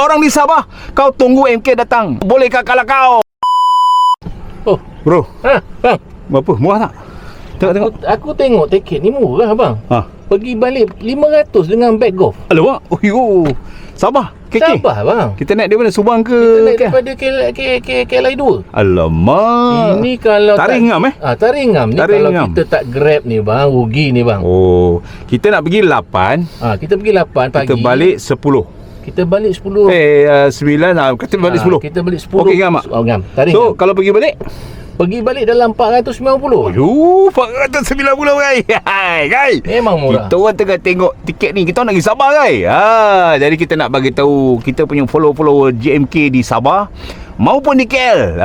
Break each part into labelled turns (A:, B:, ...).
A: orang di Sabah, kau tunggu MK datang. Bolehkah kalau kau?
B: Oh,
A: Bro,
B: bang.
A: berapa? Murah tak? Tengok.
B: Aku tengok tiket ni murah bang. Pergi balik 500 dengan bag golf.
A: Alamak. Oh, yo. Sabah. KK.
B: Sabah bang.
A: Kita naik dari mana? Subang ke?
B: Kita naik daripada KLI 2.
A: Alamak.
B: Ini kalau
A: Tarik ngam
B: Tarik ngam ni
A: Tarik
B: kalau
A: ngam.
B: kita tak grab ni bang, rugi ni bang.
A: Oh, kita nak pergi 8.
B: Kita pergi 8 pagi.
A: Kita balik 10.
B: Kita balik 10.
A: 9 kata balik 10.
B: Kita balik 10.
A: Okey ngam tak?
B: Ngam. Tarik
A: So,
B: ngam.
A: kalau pergi balik?
B: Pergi balik dalam 490.
A: Yuh, 490 guys. Hai, guys.
B: Memang murah.
A: Kita orang tengah tengok tiket ni. Kita orang nak pergi Sabah guys. Jadi kita nak bagi tahu kita punya follower JMK di Sabah maupun di KL.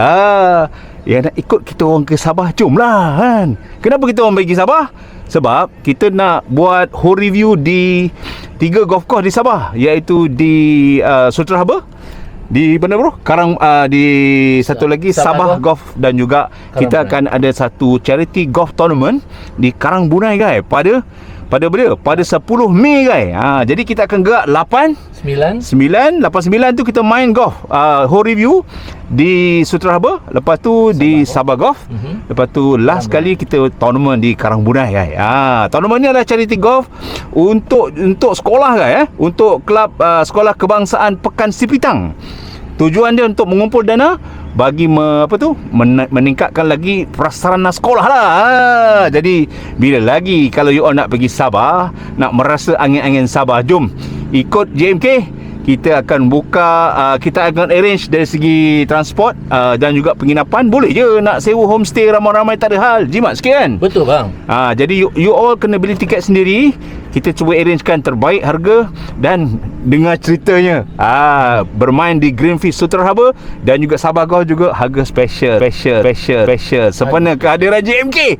A: Yang nak ikut kita orang ke Sabah, jomlah kan. Kenapa kita orang pergi Sabah? Sebab kita nak buat whole review di 3 golf course di Sabah, iaitu di Sultan Harbour, di mana bro? Di satu lagi Sabah Golf, dan juga kita akan ada satu charity golf tournament di Karang Bunai guys pada bila? Pada 10 Mei guys. Jadi kita akan gerak 8 9 tu kita main golf, whole review di Sultan Harbour, lepas tu di Sabah Golf, lepas tu last kali kita tournament di Karang Bunai guys. Tournament ni adalah charity golf untuk sekolah guys, untuk kelab sekolah kebangsaan Pekan Sipitang. Tujuan dia untuk mengumpul dana bagi meningkatkan lagi prasarana sekolah lah. Jadi bila lagi kalau you all nak pergi Sabah, nak merasa angin-angin Sabah, jom ikut JMK. Kita akan buka, kita akan arrange dari segi transport dan juga penginapan. Boleh je nak sewa homestay ramai-ramai, tak ada hal. Jimat sikit kan?
B: Betul bang.
A: Jadi you all kena beli tiket sendiri. Kita cuba arrangekan terbaik harga dan dengar ceritanya. Bermain di Greenfield Sultan Harbour dan juga Sabah Golf juga harga special sempena kehadiran JMK.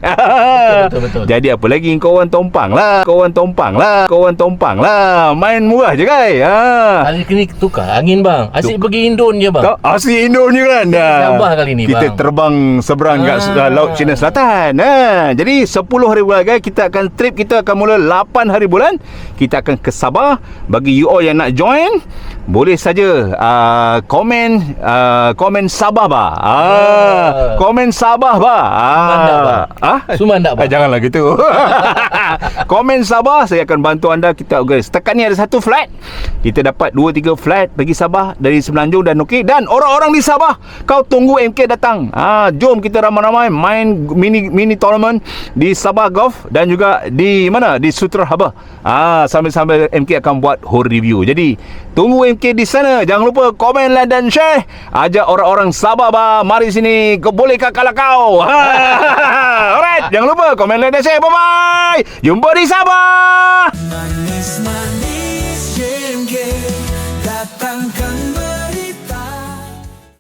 B: Betul.
A: Jadi apa lagi, kawan tompang lah. Main murah je guys.
B: Kali ni tukar angin bang. Asyik pergi Indon je bang.
A: Asyik Indon je kan.
B: Sabah kali ni
A: kita
B: bang.
A: terbang seberang kat Laut Cina Selatan. Jadi 10 hari bulan guys, kita akan mula 8 hari bulan. Kita akan ke Sabah. Bagi you all yang nak join, boleh saja komen Sabah bah. Komen Sabah bah.
B: Sumandak bah.
A: Janganlah gitu. Komen Sabah, saya akan bantu anda. Kita guys, setakat ni ada satu flight. Kita dapat 2-3 flight pergi Sabah dari Semenanjung dan okey. Dan orang-orang di Sabah, kau tunggu MK datang. Jom kita ramai-ramai main mini tournament di Sabah Golf dan juga di mana? Di Sultan Harbour. Sambil-sambil MK akan buat whole review. Jadi tunggu MK di sana. Jangan lupa komen, like dan share. Ajak orang-orang Sabah bah, mari sini. Bolehkah kalau kau? Alright, jangan lupa komen, like dan share. Bye bye. Jumpa di Sabah.